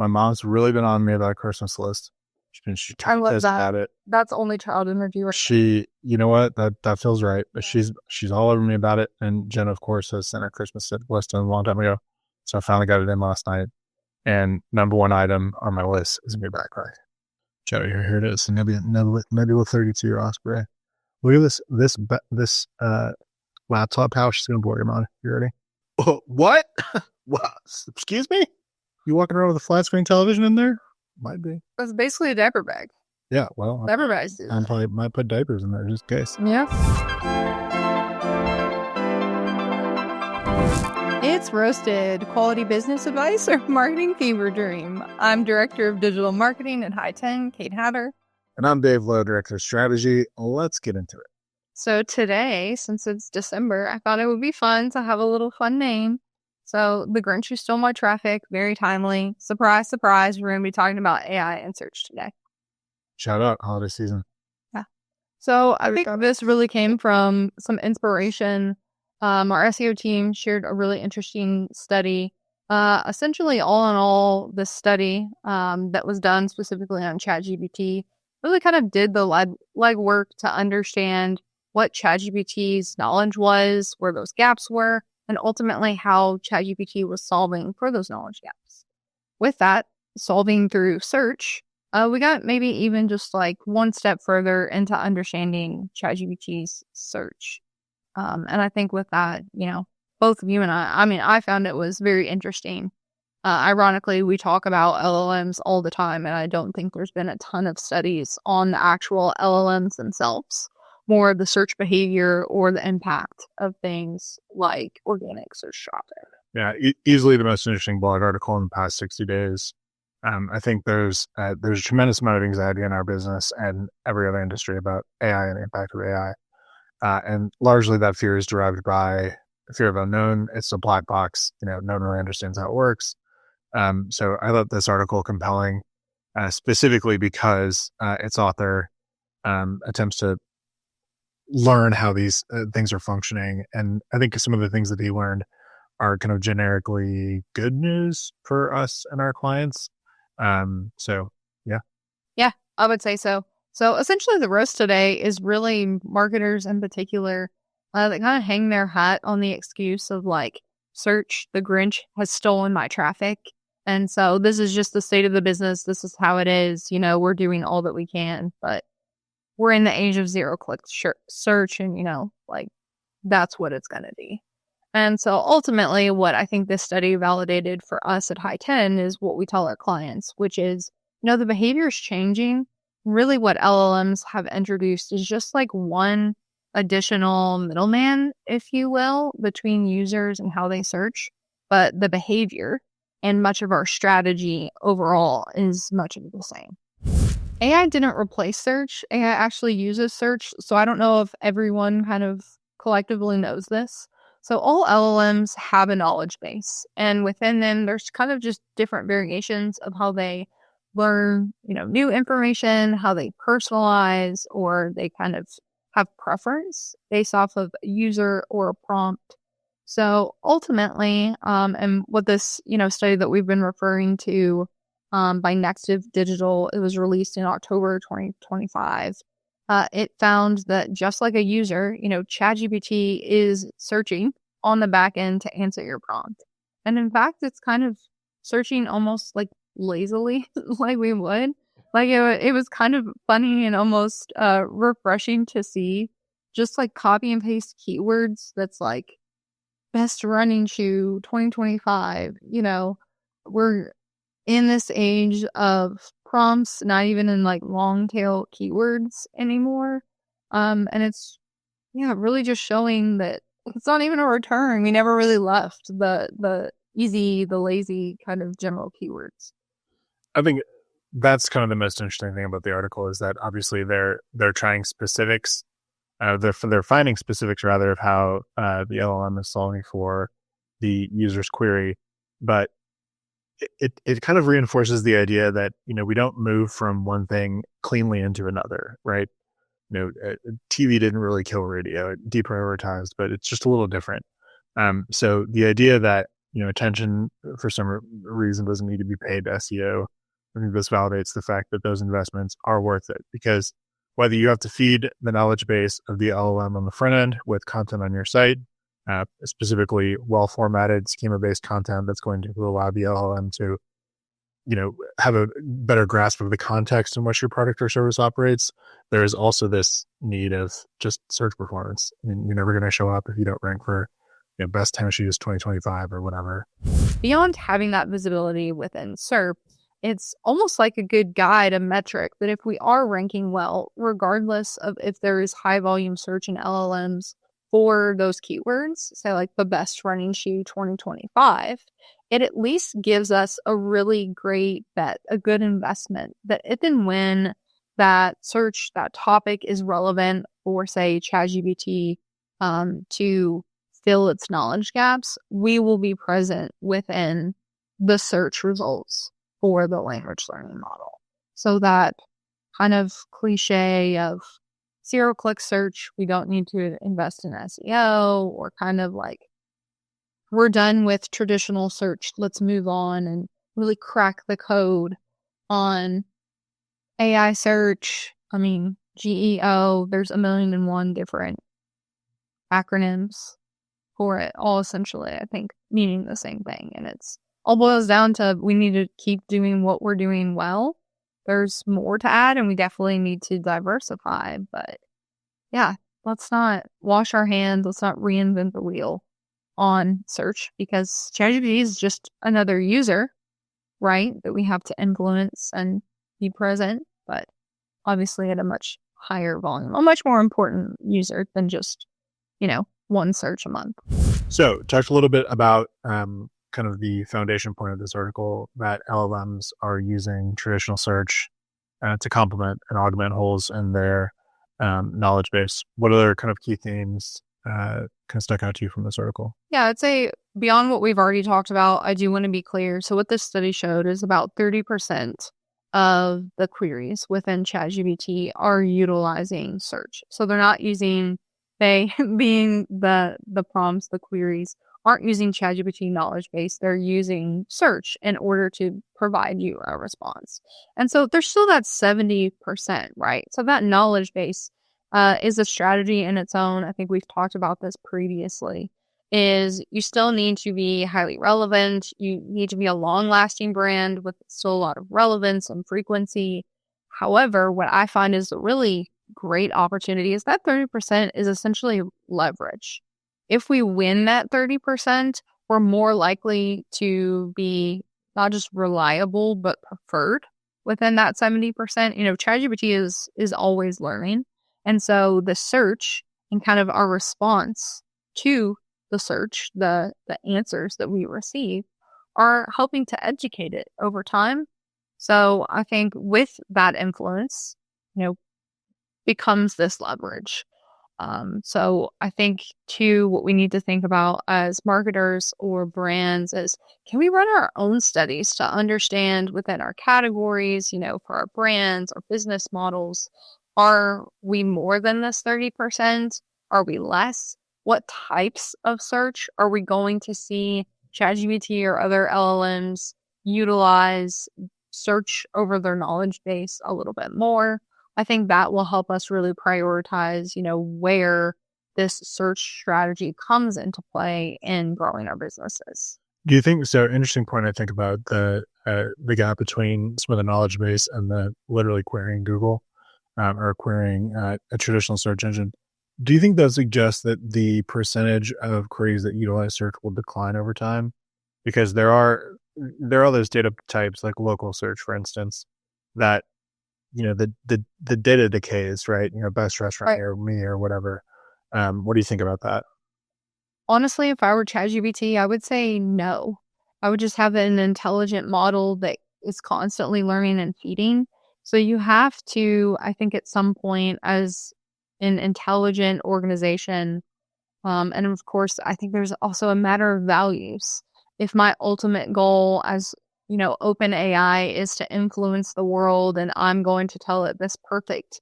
My mom's really been on me about a Christmas list. She I love says that. about it. That's only child energy right now. You know what? That feels right. But Yeah. she's all over me about it. And Jen, of course, has sent a Christmas list a long time ago. So I finally got it in last night. And number one item on my list is a new backpack. Joe, here it is. Nebula 32 Osprey. Look at this laptop pouch. It's gonna blow your mind. You ready? Oh, what? What? Excuse me? You walking around with a flat screen television in there? Might be. That's basically a diaper bag. Yeah, well, Diaper bags do I that. probably might put diapers in there just in case. Yeah. It's Roasted, quality business advice or marketing fever dream. I'm Director of Digital Marketing at High 10, Kate Hatter. And I'm Dave Lowe, Director of Strategy. Let's get into it. So today, since it's December, I thought it would be fun to have a little fun name. So the Grinch Who Stole My Traffic, very timely. Surprise, surprise, we're going to be talking about AI and search today. Shout out, holiday season. Yeah. So I think this really came from some inspiration. Our SEO team shared a really interesting study. Essentially, all in all, this study that was done specifically on ChatGPT really kind of did the legwork to understand what ChatGPT's knowledge was, where those gaps were, and ultimately how ChatGPT was solving for those knowledge gaps. With that, solving through search, we got maybe even just like one step further into understanding ChatGPT's search. And I think with that, both of you and I found it was very interesting. Ironically, we talk about LLMs all the time, and I don't think there's been a ton of studies on the actual LLMs themselves, more of the search behavior or the impact of things like organic search traffic. Yeah, easily the most interesting blog article in the past 60 days. I think there's a tremendous amount of anxiety in our business and every other industry about AI and the impact of AI. And largely that fear is derived by fear of unknown. It's a black box. No one really understands how it works. So I thought this article compelling, specifically because its author attempts to learn how these things are functioning. And I think some of the things that he learned are kind of generically good news for us and our clients. So, yeah. Yeah, I would say so. So essentially the roast today is really marketers in particular that kind of hang their hat on the excuse of like, search, the Grinch has stolen my traffic. And so this is just the state of the business. This is how it is. We're doing all that we can, but we're in the age of zero-click search and, that's what it's going to be. And so ultimately what I think this study validated for us at High 10 is what we tell our clients, which is, the behavior is changing. Really what LLMs have introduced is just like one additional middleman, if you will, between users and how they search. But the behavior and much of our strategy overall is much of the same. AI didn't replace search. AI actually uses search. So I don't know if everyone kind of collectively knows this. So all LLMs have a knowledge base. And within them, there's kind of just different variations of how they learn, new information, how they personalize, or they kind of have preference based off of a user or a prompt. So ultimately, and what this, study that we've been referring to by Nextive Digital, it was released in October 2025. It found that just like a user, ChatGPT is searching on the back end to answer your prompt. And in fact, it's kind of searching almost like lazily, like we would. Like it was kind of funny and almost refreshing to see just like copy and paste keywords that's like best running shoe 2025. We're in this age of prompts, not even in like long tail keywords anymore. And it's really just showing that it's not even a return. We never really left the easy, the lazy kind of general keywords. I think that's kind of the most interesting thing about the article is that obviously they're trying specifics. They're finding specifics rather of how the LLM is solving for the user's query, but it kind of reinforces the idea that we don't move from one thing cleanly into another, right? TV didn't really kill radio; it deprioritized, but it's just a little different. So the idea that attention for some reason doesn't need to be paid to SEO. I think this validates the fact that those investments are worth it, because whether you have to feed the knowledge base of the LLM on the front end with content on your site, specifically well-formatted schema-based content that's going to allow the LLM to, have a better grasp of the context in which your product or service operates, there is also this need of just search performance. I mean, you're never going to show up if you don't rank for best time to use 2025 or whatever. Beyond having that visibility within SERP, it's almost like a good guide, a metric that if we are ranking well, regardless of if there is high volume search in LLMs for those keywords, say like the best running shoe 2025, it at least gives us a really great bet, a good investment that if and when that search, that topic is relevant for, say, ChatGPT to fill its knowledge gaps, we will be present within the search results for the language learning model. So that kind of cliche of zero-click search, we don't need to invest in SEO, or kind of like, we're done with traditional search, let's move on and really crack the code on AI search. I mean, GEO, there's 1,000,001 different acronyms for it, all essentially, I think, meaning the same thing. And it's all boils down to we need to keep doing what we're doing well. There's more to add, and we definitely need to diversify. But yeah, let's not wash our hands. Let's not reinvent the wheel on search, because ChatGPT is just another user, right, that we have to influence and be present, but obviously at a much higher volume, a much more important user than just, one search a month. So talked a little bit about kind of the foundation point of this article, that LLMs are using traditional search to complement and augment holes in their knowledge base. What other kind of key themes kind of stuck out to you from this article? Yeah, I'd say beyond what we've already talked about, I do want to be clear. So what this study showed is about 30% of the queries within ChatGPT are utilizing search. So they're not using, they being the prompts, the queries, aren't using ChatGPT knowledge base. They're using search in order to provide you a response. And so there's still that 70%, right? So that knowledge base is a strategy in its own. I think we've talked about this previously, is you still need to be highly relevant. You need to be a long-lasting brand with still a lot of relevance and frequency. However, what I find is a really great opportunity is that 30% is essentially leverage. If we win that 30%, we're more likely to be not just reliable, but preferred within that 70%. ChatGPT is always learning. And so the search and kind of our response to the search, the answers that we receive are helping to educate it over time. So I think with that influence, becomes this leverage. So I think too, what we need to think about as marketers or brands is, can we run our own studies to understand within our categories, for our brands or business models, are we more than this 30%? Are we less? What types of search are we going to see ChatGPT or other LLMs utilize search over their knowledge base a little bit more? I think that will help us really prioritize, where this search strategy comes into play in growing our businesses. Do you think so? Interesting point. I think about the gap between some of the knowledge base and the literally querying Google or querying a traditional search engine. Do you think that suggests that the percentage of queries that utilize search will decline over time? Because there are those data types like local search, for instance, that the data decays, right? Best restaurant near me or whatever. What do you think about that? Honestly, if I were ChatGPT, I would say no. I would just have an intelligent model that is constantly learning and feeding. So you have to, I think at some point as an intelligent organization, and of course, I think there's also a matter of values. If my ultimate goal as open AI is to influence the world, and I'm going to tell it this perfect,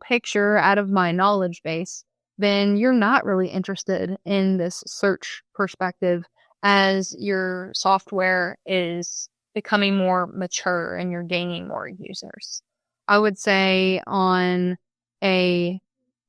picture out of my knowledge base, then you're not really interested in this search perspective as your software is becoming more mature and you're gaining more users. I would say on a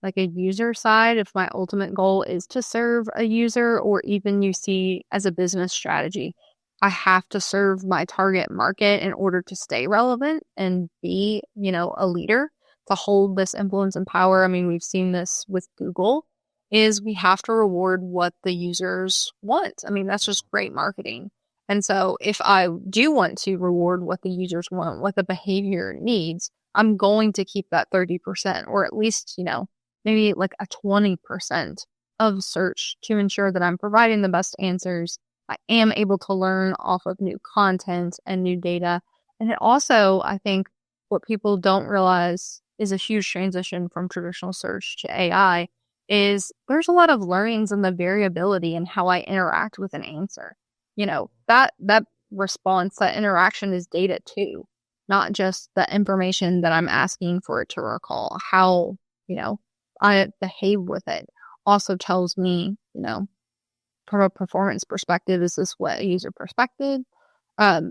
a user side, if my ultimate goal is to serve a user, or even you see as a business strategy, I have to serve my target market in order to stay relevant and be, a leader to hold this influence and power. I mean, we've seen this with Google, is we have to reward what the users want. I mean, that's just great marketing. And so if I do want to reward what the users want, what the behavior needs, I'm going to keep that 30%, or at least, maybe like a 20% of search, to ensure that I'm providing the best answers. I am able to learn off of new content and new data. And it also, I think, what people don't realize is a huge transition from traditional search to AI is there's a lot of learnings and the variability in how I interact with an answer. That response, that interaction is data too, not just the information that I'm asking for it to recall. How, I behave with it also tells me, from a performance perspective, is this what a user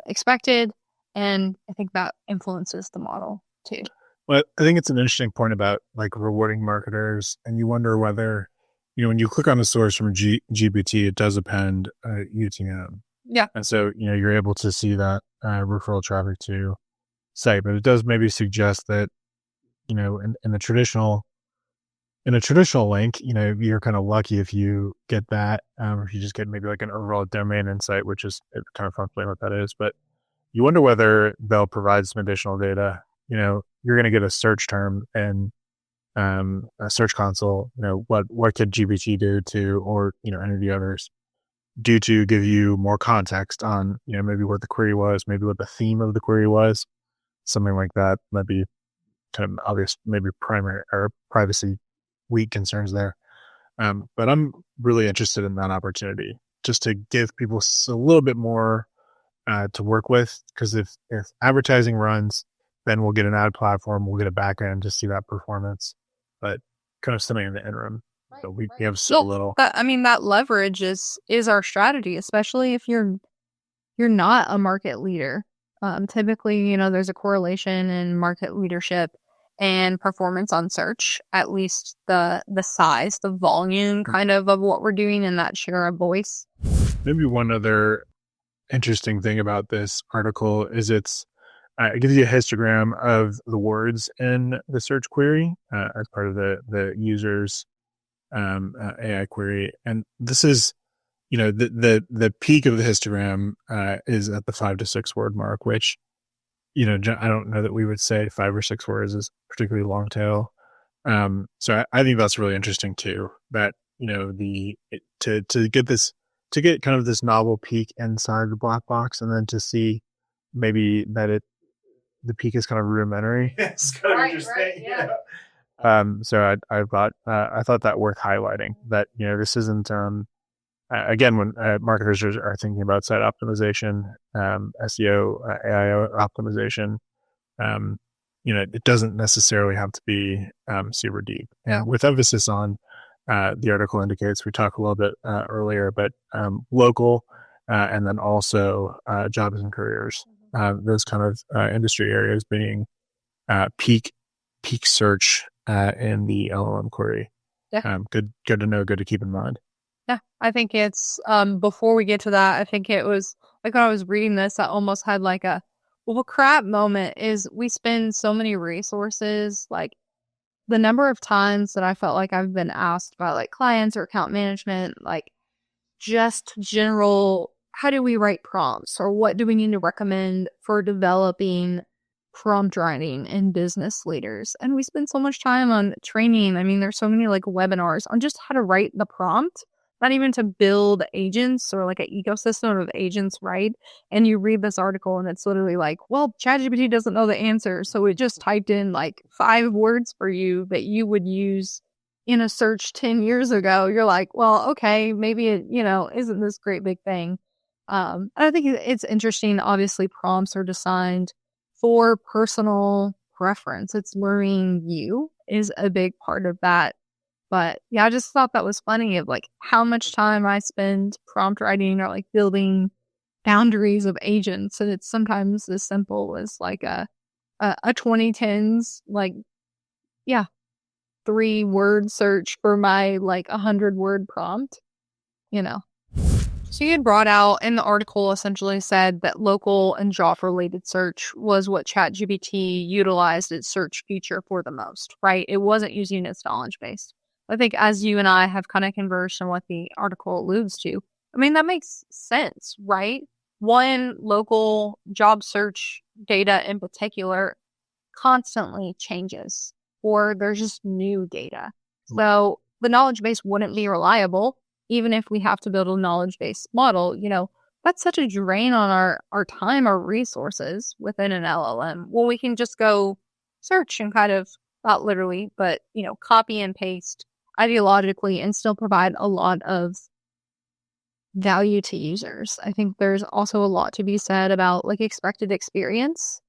expected? And I think that influences the model too. Well, I think it's an interesting point about like rewarding marketers, and you wonder whether, when you click on a source from GPT, it does append UTM. Yeah. And so, you're able to see that referral traffic to site, but it does maybe suggest that, in a traditional link, you're kind of lucky if you get that, or if you just get maybe like an overall domain insight, which is kind of fun playing what that is. But you wonder whether they'll provide some additional data. You're going to get a search term and a search console. What could GPT do to, or any of the others do to give you more context on, maybe what the query was, maybe what the theme of the query was, something like that. Might be kind of obvious, maybe primary or privacy weak concerns there. But I'm really interested in that opportunity, just to give people a little bit more to work with. Because if advertising runs, then we'll get an ad platform, we'll get a back end to see that performance. But kind of something in the interim. So we have so little. That leverage is our strategy, especially if you're not a market leader. Typically, there's a correlation in market leadership and performance on search, at least the size, the volume kind of what we're doing in that share of voice. Maybe one other interesting thing about this article is it gives you a histogram of the words in the search query as part of the user's AI query. And this is, the peak of the histogram is at the 5 to 6 word mark, which, I don't know that we would say 5 or 6 words is particularly long tail. So I think that's really interesting too, that, to get kind of this novel peak inside the black box, and then to see maybe that the peak is kind of rudimentary. It's kind of interesting. Right, yeah. So I thought that worth highlighting, that, this isn't, again, when marketers are thinking about site optimization, SEO, AI optimization, it doesn't necessarily have to be super deep. And with emphasis on, the article indicates, we talked a little bit earlier, but local, and then also jobs and careers, those kind of industry areas being peak search in the LLM query. Yeah. Good to know, good to keep in mind. Yeah, I think it's, before we get to that, I think it was, like when I was reading this, I almost had like a, well, crap moment. Is we spend so many resources, like the number of times that I felt like I've been asked by like clients or account management, like just general, how do we write prompts, or what do we need to recommend for developing prompt writing in business leaders? And we spend so much time on training. I mean, there's so many like webinars on just how to write the prompt, not even to build agents or like an ecosystem of agents, right? And you read this article and it's literally like, well, ChatGPT doesn't know the answer, so it just typed in like 5 words for you that you would use in a search 10 years ago. You're like, well, okay, maybe it, isn't this great big thing. I think it's interesting. Obviously, prompts are designed for personal preference. It's learning you is a big part of that But yeah, I just thought that was funny of like how much time I spend prompt writing or like building boundaries of agents. And it's sometimes as simple as like a 2010s, like, yeah, 3-word search for my like 100-word prompt, you know. So you had brought out in the article essentially said that local and job-related search was what ChatGPT utilized its search feature for the most, right? It wasn't using its knowledge base. I think as you and I have kind of conversed on what the article alludes to, I mean, that makes sense, right? One, local job search data in particular constantly changes, or there's just new data. So the knowledge base wouldn't be reliable, even if we have to build a knowledge-based model. That's such a drain on our time, our resources within an LLM. Well, we can just go search and kind of, not literally, but, copy and paste ideologically and still provide a lot of value to users. I think there's also a lot to be said about like expected experience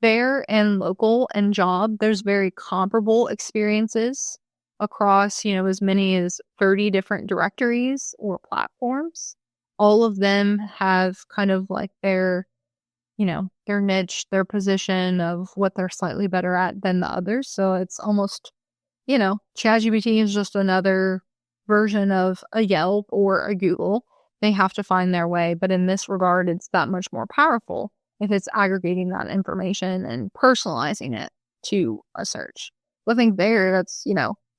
there, and local and job. There's very comparable experiences across, as many as 30 different directories or platforms. All of them have kind of like their niche, their position of what they're slightly better at than the others. So it's almost, ChatGPT is just another version of a Yelp or a Google. They have to find their way. But in this regard, it's that much more powerful if it's aggregating that information and personalizing it to a search. So I think that's,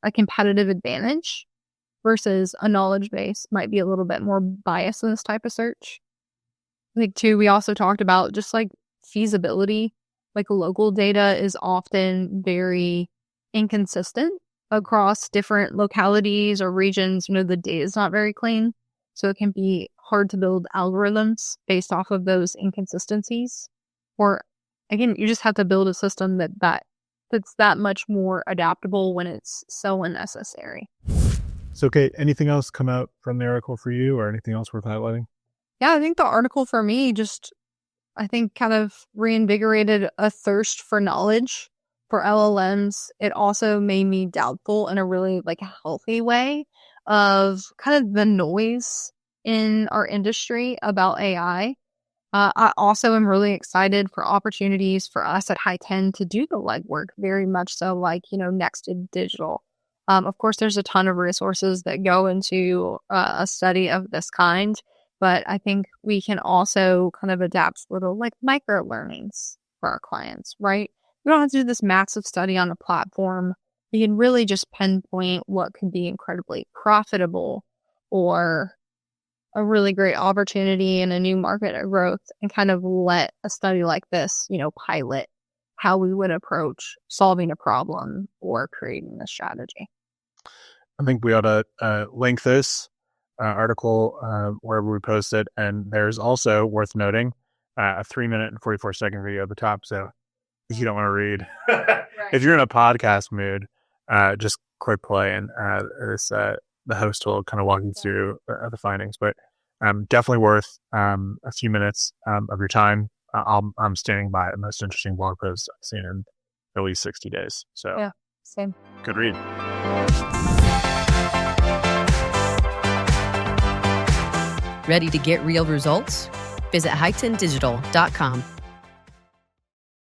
a competitive advantage versus a knowledge base might be a little bit more biased in this type of search. I think too, we also talked about just like feasibility. Like local data is often very inconsistent across different localities or regions. The data is not very clean. So it can be hard to build algorithms based off of those inconsistencies. Or again, you just have to build a system that's that much more adaptable when it's so unnecessary. So, Kate, anything else come out from the article for you, or anything else worth highlighting? Yeah, I think the article for me I think kind of reinvigorated a thirst for knowledge for LLMs. It also made me doubtful in a really like healthy way of kind of the noise in our industry about AI. I also am really excited for opportunities for us at High 10 to do the legwork, very much so like, next in digital. Of course, there's a ton of resources that go into a study of this kind, but I think we can also kind of adapt little like micro learnings for our clients, right? We don't have to do this massive study on a platform. We can really just pinpoint what could be incredibly profitable or a really great opportunity in a new market of growth, and kind of let a study like this, pilot how we would approach solving a problem or creating a strategy. I think we ought to link this article wherever we post it. And there's also, worth noting, a 3-minute and 44-second video at the top. So if you don't want to read, right. If you're in a podcast mood, just click play, and the host will kind of walk you through the findings. But definitely worth a few minutes of your time. I'm standing by the most interesting blog post I've seen in at least 60 days. So yeah, same. Good read. Ready to get real results? Visit high10digital.com.